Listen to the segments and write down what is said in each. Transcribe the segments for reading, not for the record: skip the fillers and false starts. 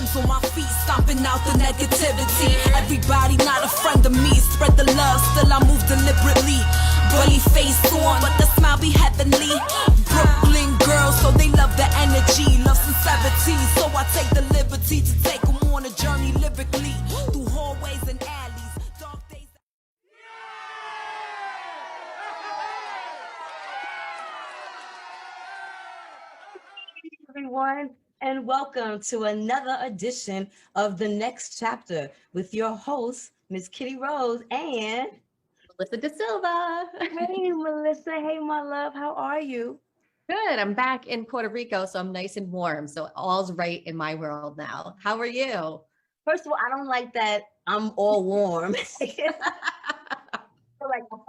shoes on my feet, stomping out the negativity. Everybody not a friend of me, spread the love, still I move deliberately. Bully face on, but the smile be heavenly. Brooklyn girls, so they love the energy, love sincerity. So I take the liberty to take them on a journey lyrically, through hallways and alleys, dark days. Everyone, and welcome to another edition of The Next Chapter with your host, Miss Kitty Rose and Melissa De Silva. Hey, Melissa. Hey, my love. How are you? Good. I'm back in Puerto Rico, so I'm nice and warm. So all's right in my world now. How are you? First of all, I don't like that I'm all warm. I feel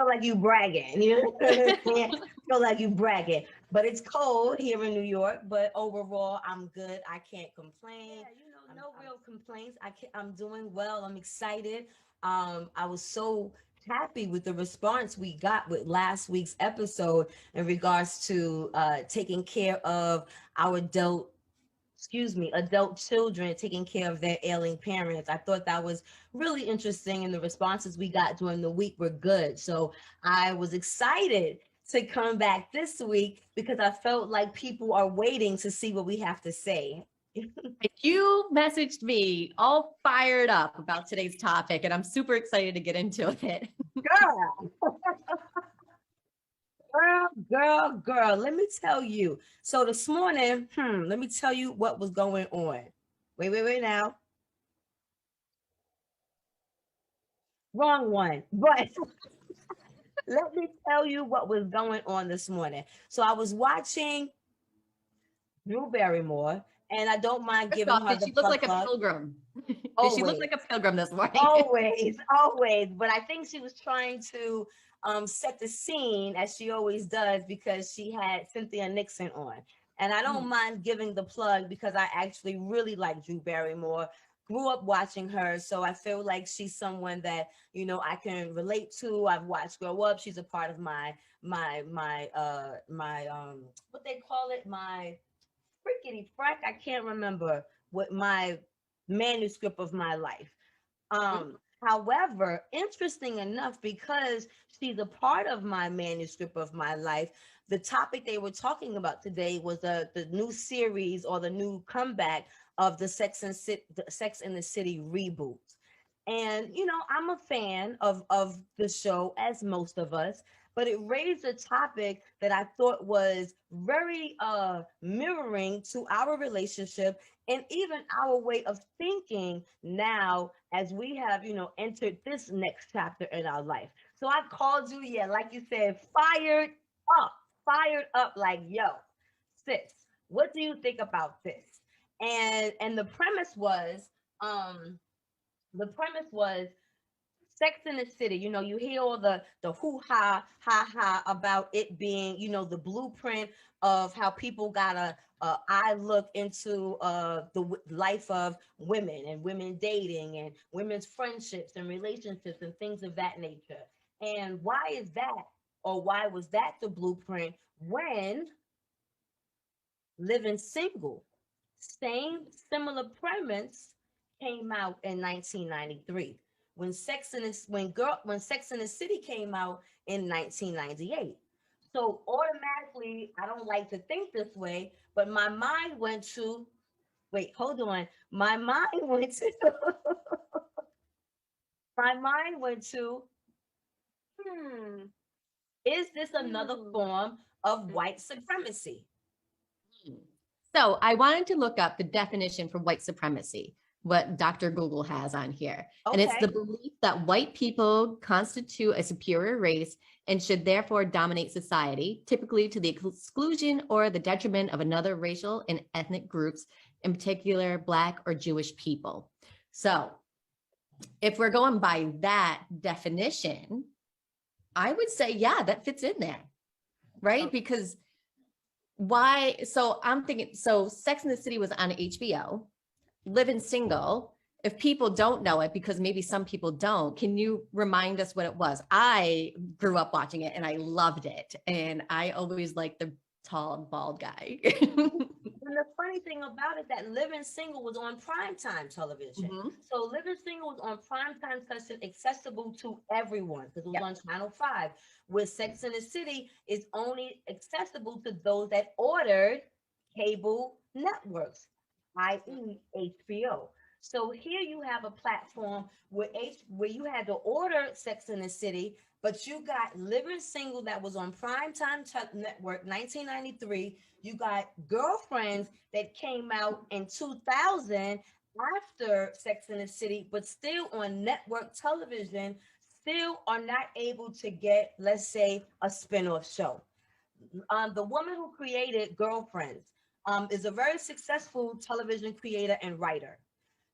like you bragging, you know? I feel like you bragging, but it's cold here in New York. But overall, I'm good. I can't complain. Yeah, no real complaints. I'm doing well. I'm excited. I was so happy with the response we got with last week's episode in regards to taking care of our adult children, taking care of their ailing parents. I thought that was really interesting, and the responses we got during the week were good. So I was excited to come back this week because I felt like people are waiting to see what we have to say. You messaged me all fired up about today's topic, and I'm super excited to get into it. Girl, let me tell you. So this morning, let me tell you what was going on. Wait now. Wrong one. But let me tell you what was going on this morning. So I was watching Drew Barrymore, and I don't mind giving her the Did she look like a pilgrim? Did she look like a pilgrim this morning? Always. But I think she was trying to set the scene, as she always does, because she had Cynthia Nixon on. And I don't mind giving the plug because I actually really like Drew Barrymore. Grew up watching her, so I feel like she's someone that, you know, I can relate to. I've watched grow up. She's a part of my what they call it, my frickety frack. I can't remember what my manuscript of my life. However, interesting enough, because she's a part of my manuscript of my life, the topic they were talking about today was the new series, or the new comeback of the Sex and the City reboot. And, you know, I'm a fan of the show, as most of us, but it raised a topic that I thought was very mirroring to our relationship and even our way of thinking now, as we have, you know, entered this next chapter in our life. So I called you, like you said, fired up, like, yo, sis, what do you think about this? And the premise was Sex in the City. You know, you hear all the hoo-ha, ha-ha about it being, you know, the blueprint of how people got a eye look into the life of women and women dating and women's friendships and relationships and things of that nature. And why is that, or why was that the blueprint when Living Single, similar premise, came out in 1993? When Sex in the City came out in 1998. So automatically, I don't like to think this way, but my mind went to, is this another form of white supremacy? So I wanted to look up the definition for white supremacy, what Dr. Google has on here. Okay. And it's the belief that white people constitute a superior race and should therefore dominate society, typically to the exclusion or the detriment of another racial and ethnic groups, in particular Black or Jewish people. So if we're going by that definition, I would say, yeah, that fits in there, right? Okay. Because why? So I'm thinking, so Sex and the City was on HBO. Living Single, if people don't know it, because maybe some people don't, can you remind us what it was? I grew up watching it and I loved it. And I always liked the tall, bald guy. And the funny thing about it that Living Single was on primetime television. So Living Single was on primetime television, accessible to everyone because it was on Channel 5. Where Sex and the City is only accessible to those that ordered cable networks, i.e. HBO. So here you have a platform where you had to order Sex and the City, but you got Living Single that was on primetime network 1993. You got Girlfriends that came out in 2000 after Sex and the City, but still on network television, still are not able to get, let's say, a spin-off show. The woman who created Girlfriends is a very successful television creator and writer.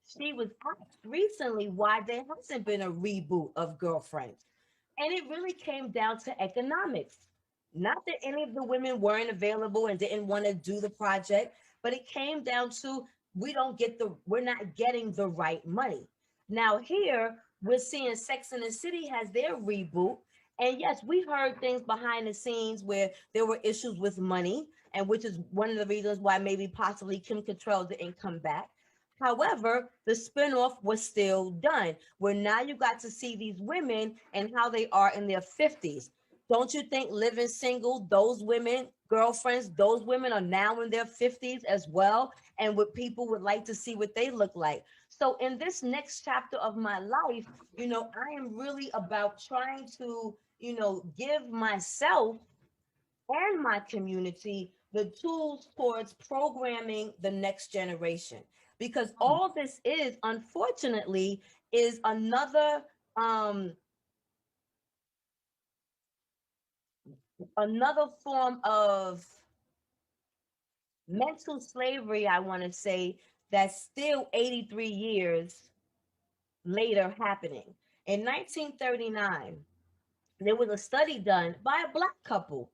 She was asked recently why there hasn't been a reboot of Girlfriends. And it really came down to economics. Not that any of the women weren't available and didn't want to do the project, but it came down to we're not getting the right money. Now here we're seeing Sex and the City has their reboot. And yes, we heard things behind the scenes where there were issues with money, and which is one of the reasons why maybe possibly Kim Cattrall didn't come back. However, the spinoff was still done, where now you got to see these women and how they are in their 50s. Don't you think Living Single, those women, Girlfriends, those women are now in their 50s as well? And what people would like to see what they look like. So in this next chapter of my life, I am really about trying to, give myself and my community the tools towards programming the next generation. Because all this is, unfortunately, is another form of mental slavery, I want to say, that's still 83 years later happening. In 1939, there was a study done by a Black couple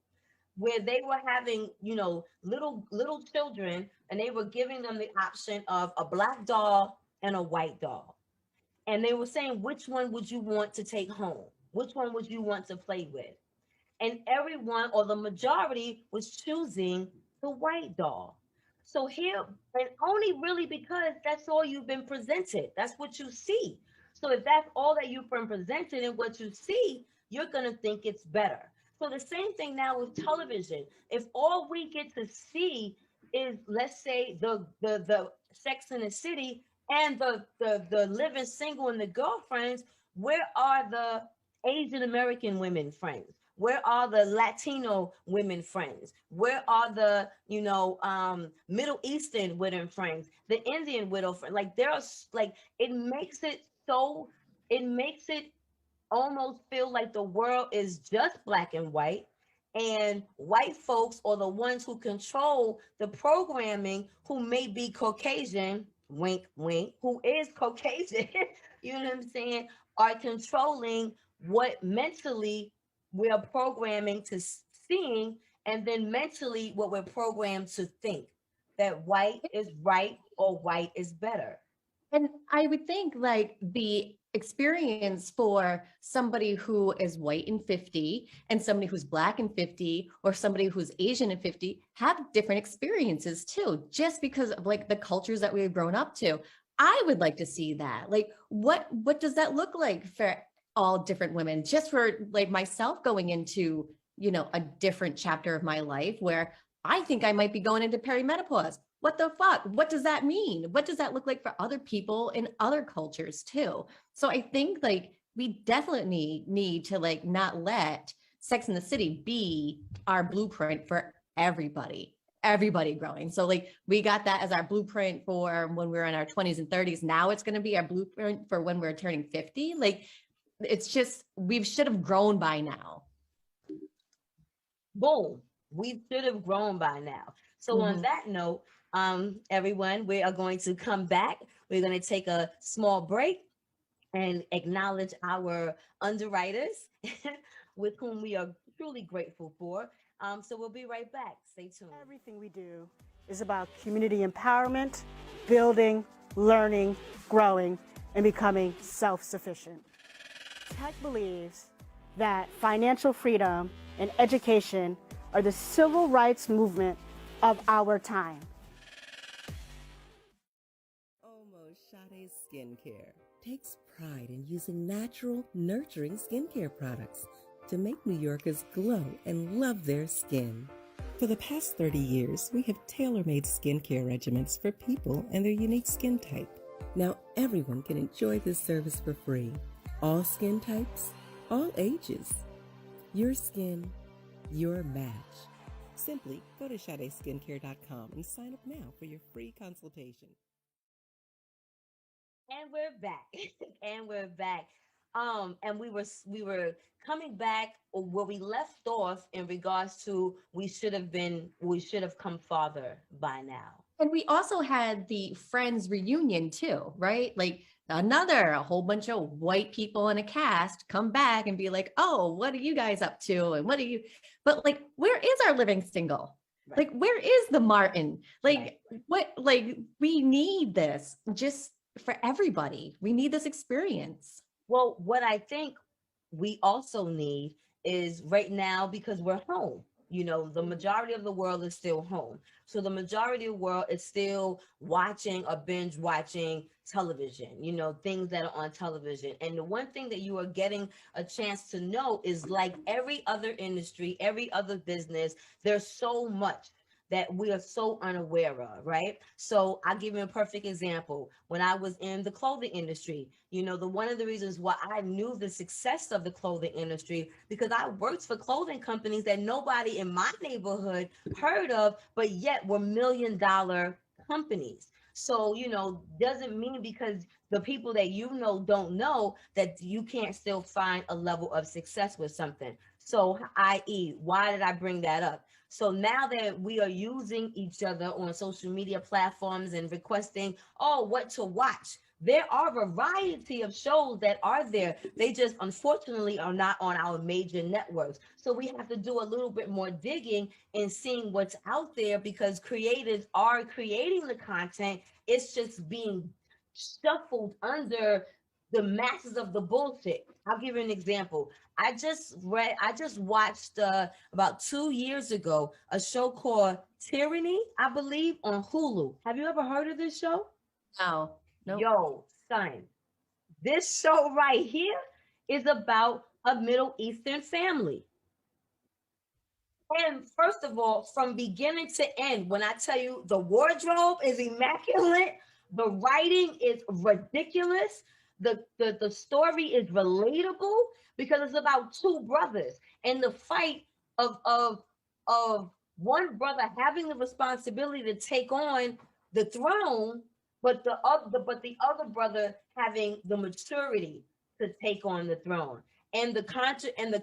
where they were having, little children, and they were giving them the option of a Black doll and a white doll. And they were saying, which one would you want to take home? Which one would you want to play with? And everyone, or the majority, was choosing the white doll. So here, and only really because that's all you've been presented. That's what you see. So if that's all that you've been presented and what you see, you're going to think it's better. So the same thing now with television. If all we get to see is, let's say, the Sex and the City and the Living Single and the Girlfriends, where are the Asian American women friends? Where are the Latino women friends? Where are the, Middle Eastern women friends? The Indian widow friend? Like, it makes it almost feel like the world is just black and white, and white folks are the ones who control the programming, who may be Caucasian, wink, wink, who is Caucasian, you know what I'm saying, are controlling what mentally we're programming to seeing, and then mentally what we're programmed to think, that white is right or white is better. And I would think like the experience for somebody who is white and 50 and somebody who's black and 50 or somebody who's Asian and 50 have different experiences too, just because of like the cultures that we've grown up to. I would like to see that. Like, what does that look like for all different women? Just for like myself going into, a different chapter of my life where I think I might be going into perimenopause. What the fuck? What does that mean? What does that look like for other people in other cultures too? So I think like we definitely need to like not let Sex and the City be our blueprint for everybody growing. So like we got that as our blueprint for when we were in our 20s and 30s. Now it's going to be our blueprint for when we're turning 50. Like it's just, we should have grown by now. Boom. We should have grown by now. So on that note, everyone, we are going to come back. We're going to take a small break and acknowledge our underwriters with whom we are truly grateful for. So we'll be right back. Stay tuned. Everything we do is about community empowerment, building, learning, growing, and becoming self-sufficient. Tech believes that financial freedom and education are the civil rights movement of our time. Sade's Skincare takes pride in using natural, nurturing skincare products to make New Yorkers glow and love their skin. For the past 30 years, we have tailor-made skincare regimens for people and their unique skin type. Now everyone can enjoy this service for free. All skin types, all ages. Your skin, your match. Simply go to SadeSkincare.com and sign up now for your free consultation. And we're back. And we're back. And we were coming back where we left off in regards to we should have come farther by now. And we also had the Friends reunion too, right? Like a whole bunch of white people in a cast come back and be like, oh, what are you guys up to? And but like, where is our living single? Right. Like, where is the Martin? Like, right. We need this just for everybody. We need this experience. Well, what I think we also need is right now, because we're home, the majority of the world is still home. So the majority of the world is still watching or binge watching television, things that are on television. And the one thing that you are getting a chance to know is, like every other industry, every other business, there's so much that we are so unaware of, right? So I'll give you a perfect example. When I was in the clothing industry, one of the reasons why I knew the success of the clothing industry, because I worked for clothing companies that nobody in my neighborhood heard of, but yet were $1 million companies. So, doesn't mean because the people that don't know that you can't still find a level of success with something. So, i.e., why did I bring that up? So now that we are using each other on social media platforms and requesting, what to watch, there are a variety of shows that are there. They just unfortunately are not on our major networks. So we have to do a little bit more digging and seeing what's out there, because creators are creating the content. It's just being shuffled under the masses of the bullshit. I'll give you an example. I just watched about 2 years ago a show called Tyranny, I believe, on Hulu. Have you ever heard of this show? No. Nope. Yo, son, this show right here is about a Middle Eastern family. And first of all, from beginning to end, when I tell you the wardrobe is immaculate, the writing is ridiculous, the story is relatable, because it's about two brothers and the fight of one brother having the responsibility to take on the throne, but the other brother having the maturity to take on the throne. And the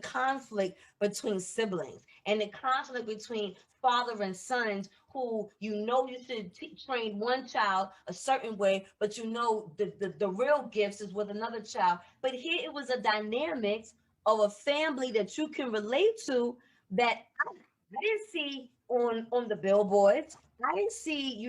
conflict between siblings, and the conflict between father and sons, who you should train one child a certain way, but the real gifts is with another child. But here it was a dynamics of a family that you can relate to, that I didn't see on the billboards. I didn't see,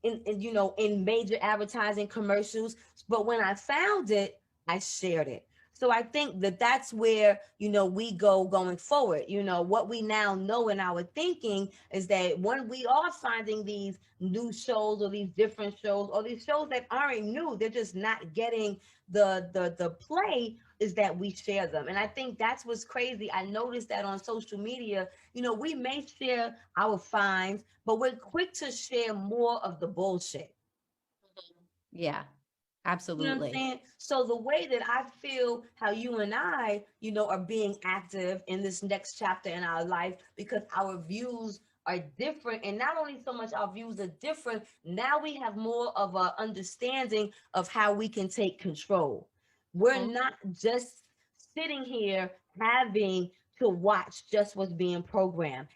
in major advertising commercials. But when I found it, I shared it. So I think that that's where, we going forward. What we now know in our thinking is that when we are finding these new shows or these different shows or these shows that aren't new, they're just not getting the play, is that we share them. And I think that's what's crazy. I noticed that on social media, we may share our finds, but we're quick to share more of the bullshit. Yeah. Absolutely. You know what I'm saying? So the way that I feel how you and I, are being active in this next chapter in our life, because our views are different. And not only so much our views are different, now we have more of an understanding of how we can take control. We're not just sitting here having to watch just what's being programmed,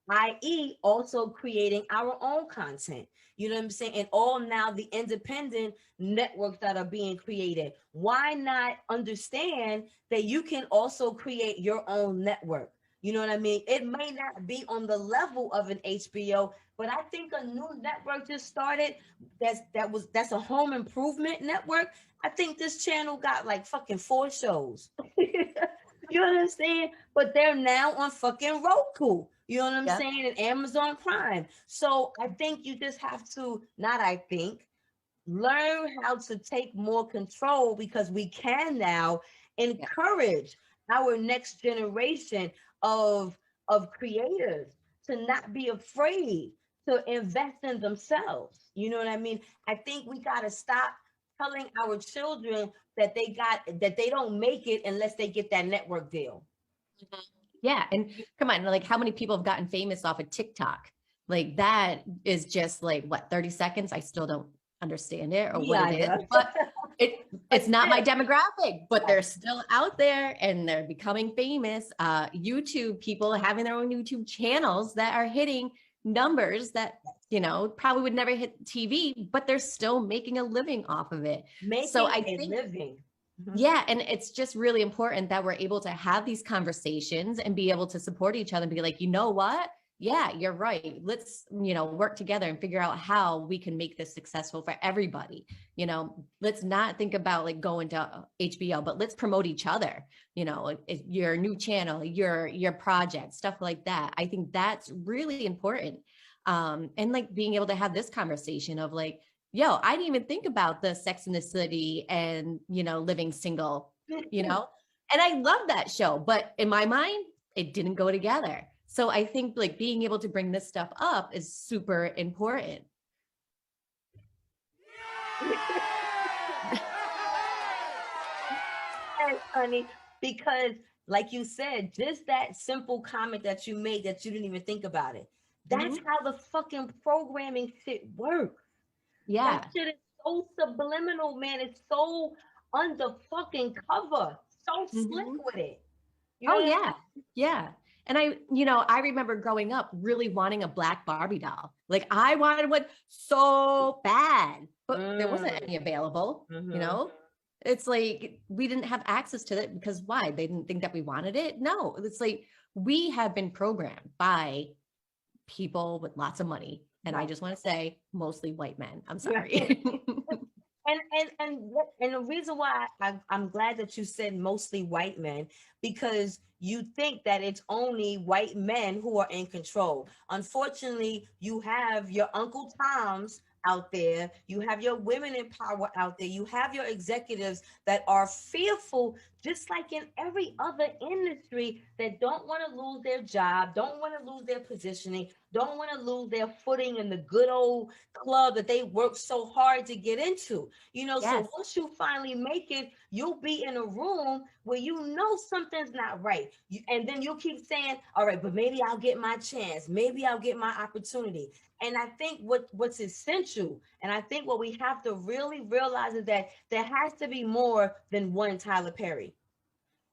i.e. also creating our own content. You know what I'm saying? And all now the independent networks that are being created. Why not understand that you can also create your own network? You know what I mean? It may not be on the level of an HBO, but I think a new network just started. That's a home improvement network. I think this channel got like fucking 4 shows. You understand? But they're now on fucking Roku. You know what I'm saying? And Amazon Prime. So I think you just have to, learn how to take more control, because we can now encourage our next generation of creators to not be afraid to invest in themselves. You know what I mean? I think we got to stop telling our children that they don't make it unless they get that network deal. Yeah. And come on, like how many people have gotten famous off of TikTok? Like that is just like what, 30 seconds? I still don't understand it or what it is, but it's not my demographic, but they're still out there and they're becoming famous. YouTube people having their own YouTube channels that are hitting numbers that, you know, probably would never hit TV, but they're still making a living off of it. So I think living. Yeah. And it's just really important that we're able to have these conversations and be able to support each other and be like, you know what? Yeah, you're right. Let's, you know, work together and figure out how we can make this successful for everybody. You know, let's not think about like going to HBO, but let's promote each other, you know, your new channel, your project, stuff like that. I think that's really important. And like being able to have this conversation of like, yo, I didn't even think about the Sex in the City and, you know, living single, you know, and I love that show, but in my mind, it didn't go together. So I think like being able to bring this stuff up is super important. Yes, honey, because like you said, just that simple comment that you made that you didn't even think about it. That's how the fucking programming shit works. Yeah. That shit is so subliminal, man. It's so under fucking cover. So slick with it. You know yeah. Yeah. And I remember growing up really wanting a black Barbie doll. Like I wanted one so bad, but there wasn't any available, you know? It's like, we didn't have access to it because why? They didn't think that we wanted it. No, it's like, we have been programmed by people with lots of money. And I just want to say mostly white men. I'm sorry. And the reason why I'm glad that you said mostly white men, because you think that it's only white men who are in control. Unfortunately, you have your Uncle Toms out there, you have your women in power out there, you have your executives that are fearful, just like in every other industry, that don't want to lose their job, don't want to lose their positioning, don't want to lose their footing in the good old club that they worked so hard to get into. You know, so once you finally make it, you'll be in a room where you know something's not right. And then you'll keep saying, all right, but maybe I'll get my chance. Maybe I'll get my opportunity. And I think what's essential, and I think what we have to really realize is that there has to be more than one Tyler Perry.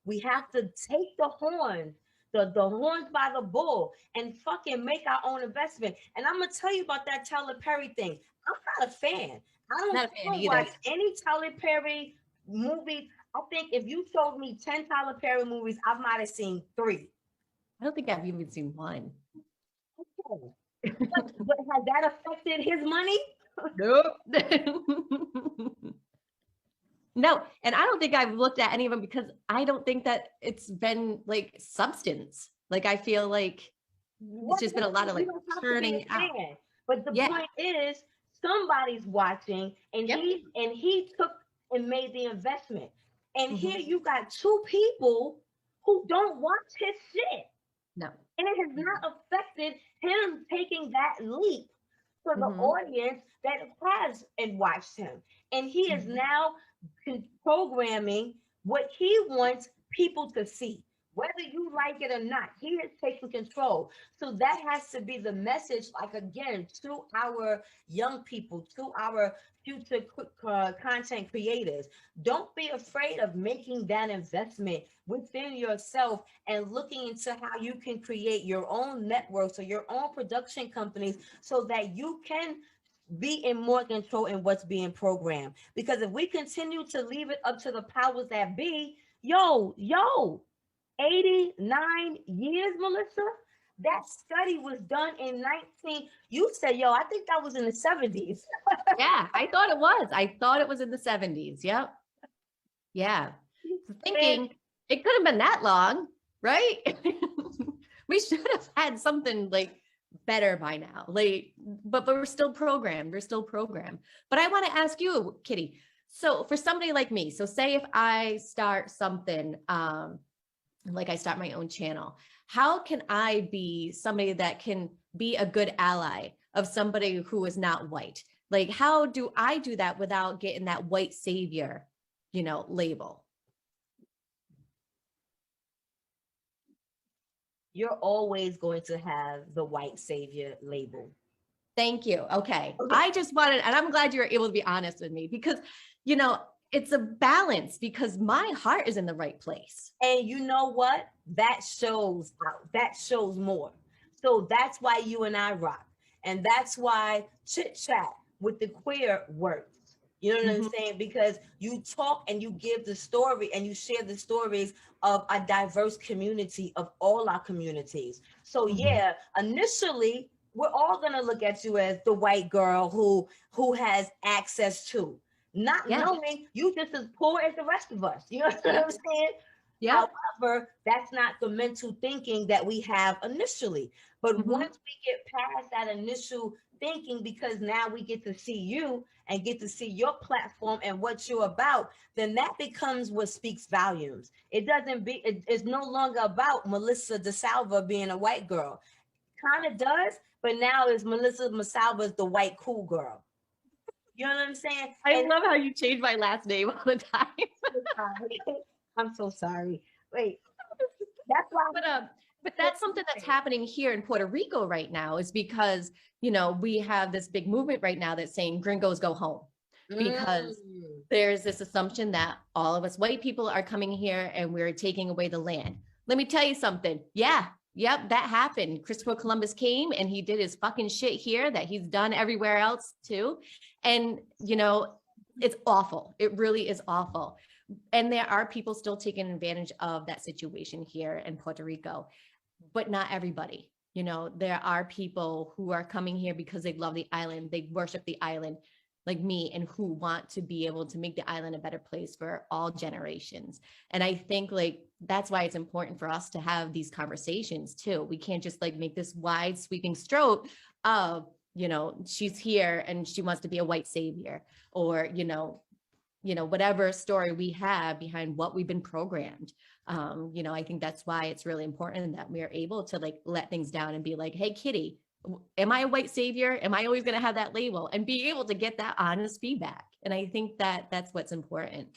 We have to take the horns, the horns by the bull, and fucking make our own investment. And I'm gonna tell you about that Tyler Perry thing. I'm not a fan. I don't watch any Tyler Perry movie. I think if you showed me 10 Tyler Perry movies, I might have seen 3. I don't think I've even seen one. Okay. But has that affected his money? Nope. No, and I don't think I've looked at any of them because I don't think that it's been like substance. Like I feel like it's just been a lot of like turning out. But the point is, somebody's watching, and he took and made the investment. And here you got 2 people who don't watch his shit. No. And it has not affected him taking that leap for the audience that has and watched him. And he is now programming what he wants people to see, whether you like it or not. He is taking control. So that has to be the message, like again, to our young people, to our future content creators. Don't be afraid of making that investment within yourself and looking into how you can create your own networks or your own production companies so that you can be in more control in what's being programmed. Because if we continue to leave it up to the powers that be, 89 years, Melissa, that study was done in you said, I think that was in the 70s. Yeah, I thought it was. I thought it was in the 70s. Yep. Yeah. Thinking it could have been that long, right? We should have had something like better by now. Like, but we're still programmed. We're still programmed. But I want to ask you, Kitty. So for somebody like me, so say if I start something, like I start my own channel, how can I be somebody that can be a good ally of somebody who is not white? Like, how do I do that without getting that white savior, label? You're always going to have the white savior label. Thank you. Okay. I just wanted, and I'm glad you were able to be honest with me because, it's a balance because my heart is in the right place. And you know what? That shows out. That shows more. So that's why you and I rock. And that's why chit chat with the queer works. You know what I'm saying? Because you talk and you give the story and you share the stories of a diverse community, of all our communities. So yeah, initially, we're all gonna look at you as the white girl who has access to, not knowing you just as poor as the rest of us. You know what I'm saying? Yeah. However, that's not the mental thinking that we have initially. But once we get past that initial thinking, because now we get to see you and get to see your platform and what you're about, then that becomes what speaks volumes. It's no longer about Melissa DeSalva being a white girl. Kind of does, but now it's Melissa DeSalva's the white cool girl. You know what I'm saying? I love how you change my last name all the time. I'm so sorry. Wait, that's why. But that's something that's happening here in Puerto Rico right now, is because, we have this big movement right now that's saying gringos go home, because there's this assumption that all of us white people are coming here and we're taking away the land. Let me tell you something. Yeah. Yep, that happened. Christopher Columbus came and he did his fucking shit here that he's done everywhere else too. And, it's awful. It really is awful. And there are people still taking advantage of that situation here in Puerto Rico, but not everybody. There are people who are coming here because they love the island. They worship the island like me, and who want to be able to make the island a better place for all generations. And I think that's why it's important for us to have these conversations too. We can't just make this wide sweeping stroke of, she's here and she wants to be a white savior, or, whatever story we have behind what we've been programmed. I think that's why it's really important that we are able to let things down and be like, hey, Kitty, am I a white savior? Am I always going to have that label? And be able to get that honest feedback. And I think that that's what's important.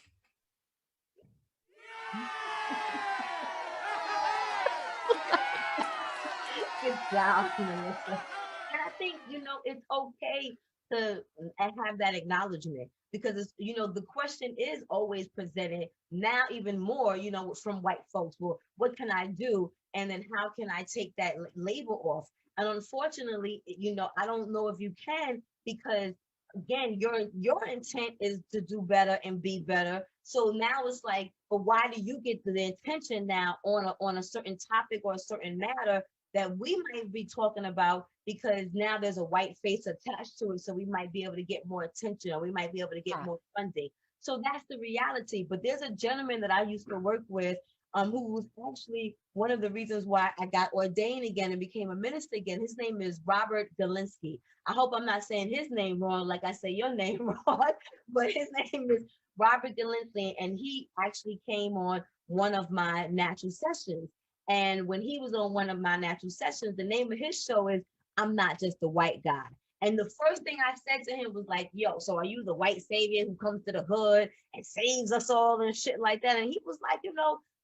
Good job, Melissa. And I think, it's okay to have that acknowledgement, because it's, the question is always presented now even more, from white folks. Well, what can I do? And then how can I take that label off? And unfortunately, I don't know if you can, because again, your intent is to do better and be better. So now it's like, but why do you get the intention now on a certain topic or a certain matter that we might be talking about, because now there's a white face attached to it, so we might be able to get more attention, or we might be able to get more funding. So that's the reality. But there's a gentleman that I used to work with, who was actually one of the reasons why I got ordained again and became a minister again. His name is Robert Galinsky. I hope I'm not saying his name wrong, like I say your name wrong, but his name is Robert Galinsky, and he actually came on one of my natural sessions. And when he was on one of my natural sessions, the name of his show is I'm Not Just a White Guy. And the first thing I said to him was like, yo, so are you the white savior who comes to the hood and saves us all and shit like that? And he was like,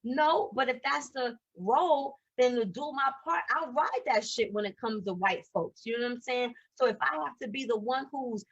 no, but if that's the role, then to do my part, I'll ride that shit when it comes to white folks. You know what I'm saying? So if I have to be the one who's,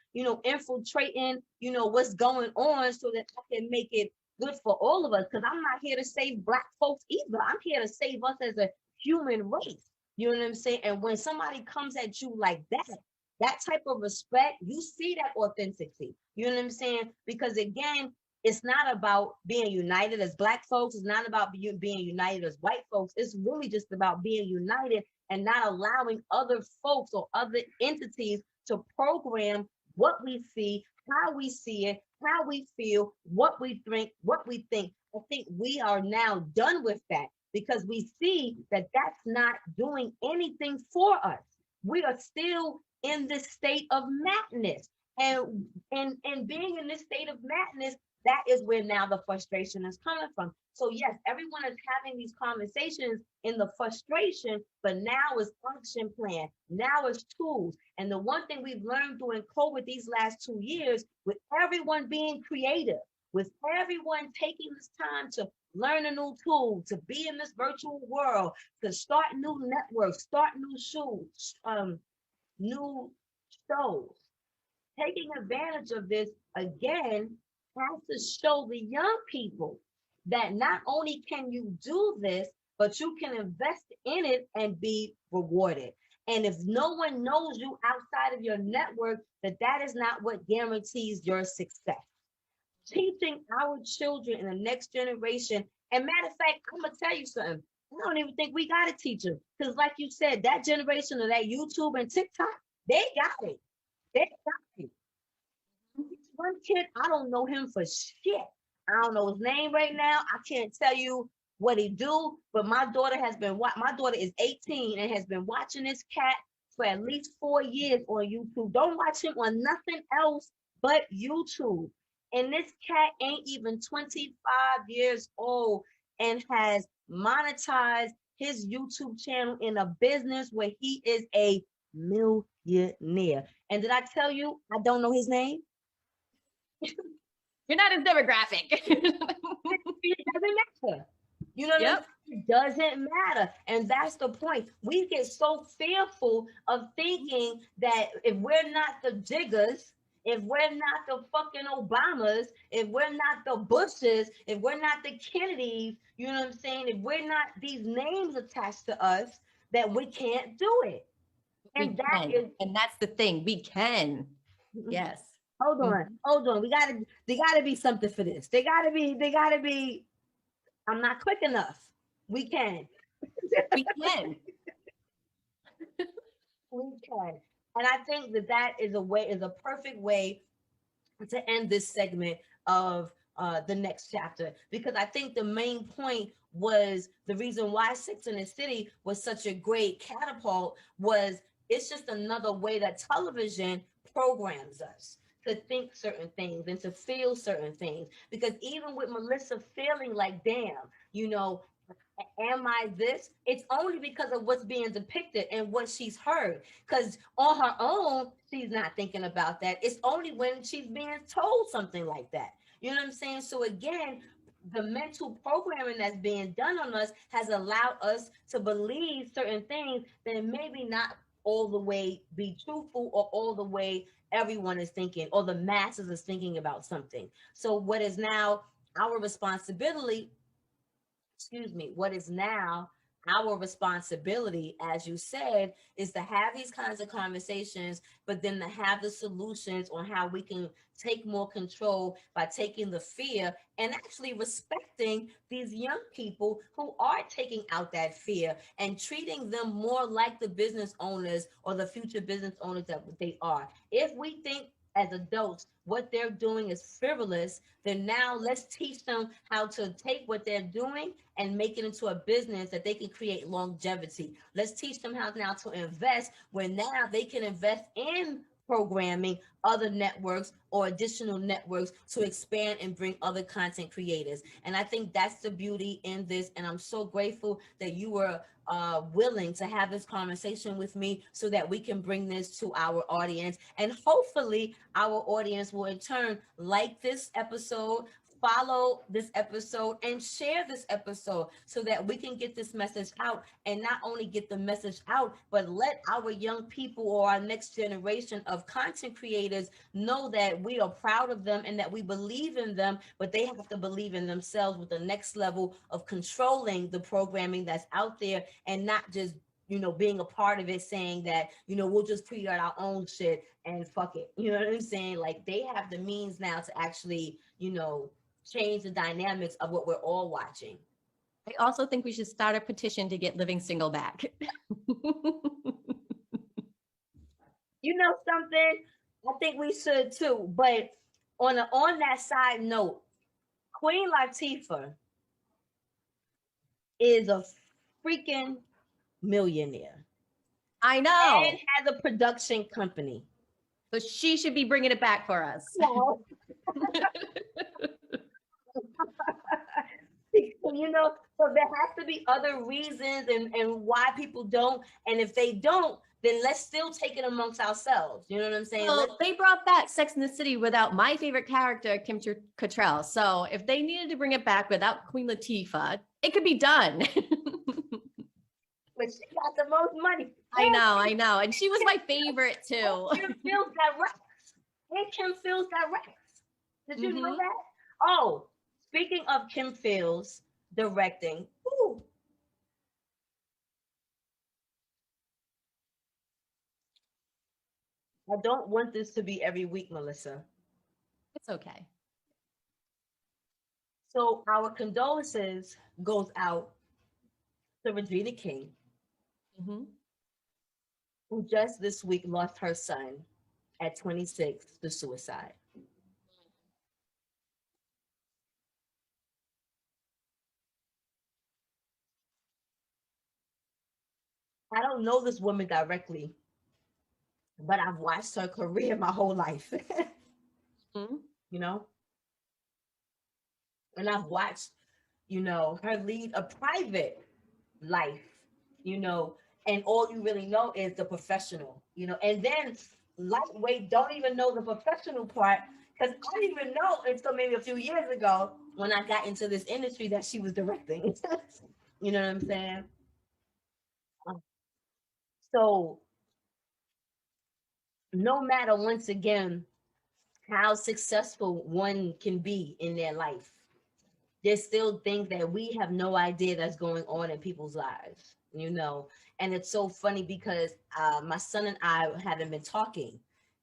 infiltrating, what's going on, so that I can make it good for all of us, because I'm not here to save Black folks either. I'm here to save us as a human race. You know what I'm saying? And when somebody comes at you like that type of respect, you see that authenticity. You know what I'm saying? Because again, it's not about being united as Black folks. It's not about being united as white folks. It's really just about being united and not allowing other folks or other entities to program what we see, how we see it, how we feel, what we think. I think we are now done with that, because we see that that's not doing anything for us. we are still in this state of madness. And being in this state of madness, that is where now the frustration is coming from. So yes, everyone is having these conversations in the frustration, but now is action plan. Now is tools. And the one thing we've learned during COVID these last 2 years, with everyone being creative, with everyone taking this time to learn a new tool, to be in this virtual world, to start new networks, start new shows. Taking advantage of this again has to show the young people that not only can you do this, but you can invest in it and be rewarded. And if no one knows you outside of your network, that is not what guarantees your success. Teaching our children in the next generation. And matter of fact, I'm gonna tell you something. I don't even think we gotta teach them. Because like you said, that generation of that YouTube and TikTok, they got it. They got it. One kid, I don't know him for shit. I don't know his name right now. I can't tell you what he do, but my daughter is 18 and has been watching this cat for at least 4 years on YouTube. Don't watch him on nothing else but YouTube. And this cat ain't even 25 years old and has monetized his YouTube channel in a business where he is a millionaire. And did I tell you I don't know his name? You're not his demographic. It doesn't matter. You know what I mean? It doesn't matter. And that's the point. We get so fearful of thinking that if we're not the Jiggers, if we're not the fucking Obamas, if we're not the Bushes, if we're not the Kennedys, you know what I'm saying? If we're not these names attached to us, that we can't do it. And that's the thing. We can. Yes. Hold on. There gotta be something for this. They gotta be. I'm not quick enough. We can. We can. We can. And I think that is a perfect way to end this segment of the next chapter, because I think the main point was the reason why Sex and the City was such a great catapult was it's just another way that television programs us to think certain things and to feel certain things. Because even with Melissa feeling like, damn, you know, am I this? It's only because of what's being depicted and what she's heard. Because on her own, she's not thinking about that. It's only when she's being told something like that. You know what I'm saying? So again, the mental programming that's being done on us has allowed us to believe certain things that maybe not all the way be truthful or all the way everyone is thinking or the masses is thinking about something. So what is now our responsibility, what is now our responsibility, as you said, is to have these kinds of conversations, but then to have the solutions on how we can take more control by taking the fear and actually respecting these young people who are taking out that fear and treating them more like the business owners or the future business owners that they are. If we think as adults what they're doing is frivolous, then now let's teach them how to take what they're doing and make it into a business that they can create longevity. Let's teach them how now to invest, where now they can invest in programming other networks or additional networks to expand and bring other content creators. And I think that's the beauty in this. And I'm so grateful that you were willing to have this conversation with me so that we can bring this to our audience. And hopefully our audience will in turn like this episode, follow this episode, and share this episode so that we can get this message out, and not only get the message out, but let our young people or our next generation of content creators know that we are proud of them and that we believe in them, but they have to believe in themselves with the next level of controlling the programming that's out there and not just being a part of it, saying that, we'll just create our own shit and fuck it. You know what I'm saying? Like, they have the means now to actually, change the dynamics of what we're all watching. I also think we should start a petition to get Living Single back. You know something? I think we should too. But on that side note, Queen Latifah is a freaking millionaire. I know. And has a production company. So she should be bringing it back for us. No. You know, so there has to be other reasons and why people don't. And if they don't, then let's still take it amongst ourselves. You know what I'm saying? Well, they brought back Sex in the City without my favorite character, Kim Cattrall. So if they needed to bring it back without Queen Latifah, it could be done. But she got the most money. I know. And she was my favorite too. Kim Fields directs. And Kim Fields directs. Did you know that? Oh, speaking of Kim Fields directing, ooh. I don't want this to be every week, Melissa. It's okay. So our condolences goes out to Regina King, who just this week lost her son at 26 to suicide. I don't know this woman directly, but I've watched her career my whole life. You know? And I've watched, you know, her lead a private life, you know, and all you really know is the professional, you know, and then lightweight don't even know the professional part, because I didn't even know until maybe a few years ago when I got into this industry that she was directing. You know what I'm saying? So no matter, once again, how successful one can be in their life, there's still things that we have no idea that's going on in people's lives, you know. And it's so funny because my son and I haven't been talking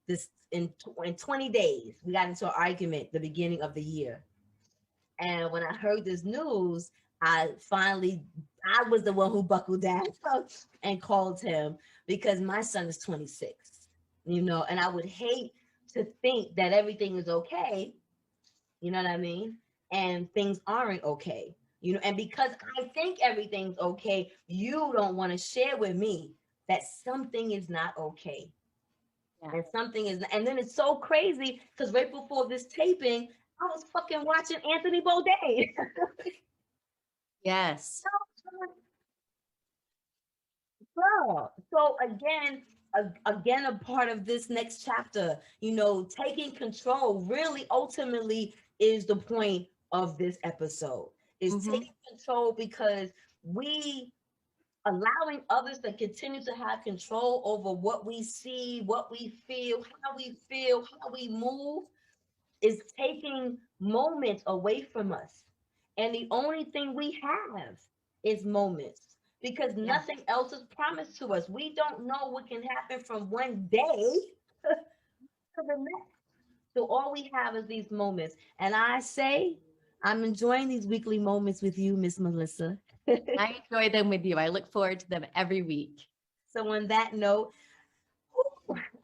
this in 20 days. We got into an argument the beginning of the year. And when I heard this news, I was the one who buckled down and called him, because my son is 26, you know, and I would hate to think that everything is okay, you know what I mean? And things aren't okay, you know, and because I think everything's okay, you don't want to share with me that something is not okay. Yeah. And something is, and then it's so crazy because right before this taping, I was fucking watching Anthony Bourdain. Yes. Girl. So again, a part of this next chapter, you know, taking control really ultimately is the point of this episode, is taking control, because we allowing others to continue to have control over what we see, what we feel, how we move, is taking moments away from us. And the only thing we have is moments, because nothing else is promised to us. We don't know what can happen from one day to the next. So all we have is these moments. And I say, I'm enjoying these weekly moments with you, Miss Melissa. I enjoy them with you. I look forward to them every week. So on that note,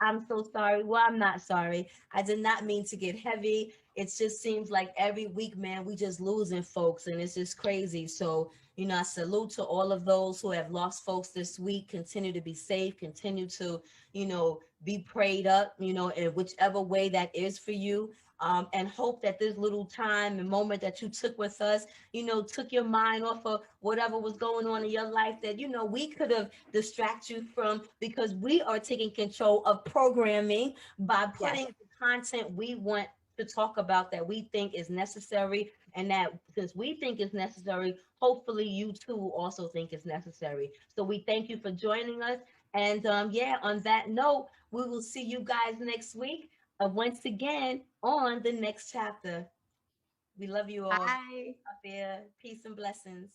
I'm so sorry. Well, I'm not sorry. I did not mean to get heavy. It just seems like every week, man, we just losing folks, and it's just crazy. So, you know, I salute to all of those who have lost folks this week. Continue to be safe. Continue to, you know, be prayed up, you know, in whichever way that is for you. And hope that this little time and moment that you took with us, you know, took your mind off of whatever was going on in your life that, you know, we could have distracted you from, because we are taking control of programming by putting the content we want to talk about that we think is necessary. And that since we think it's necessary, hopefully you too also think it's necessary. So we thank you for joining us. And on that note, we will see you guys next week. Once again on the next chapter. We love you all. Bye. Out there. Peace and blessings.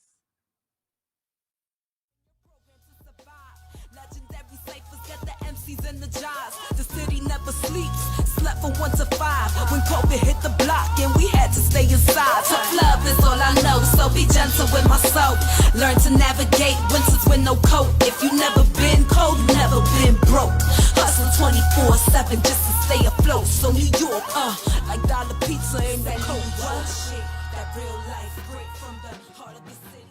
Legendary ciphers get the MCs and the jobs. The city never sleeps. Slept from 1 to 5 when COVID hit the block and we had to stay inside. Tough love is all I know, so be gentle with myself. Learn to navigate winters with no coat. If you never been cold, you never been broke. Hustle 24/7 just to stay afloat. So New York, like dollar pizza in the cold. Shit, that real life, great from the heart of the city.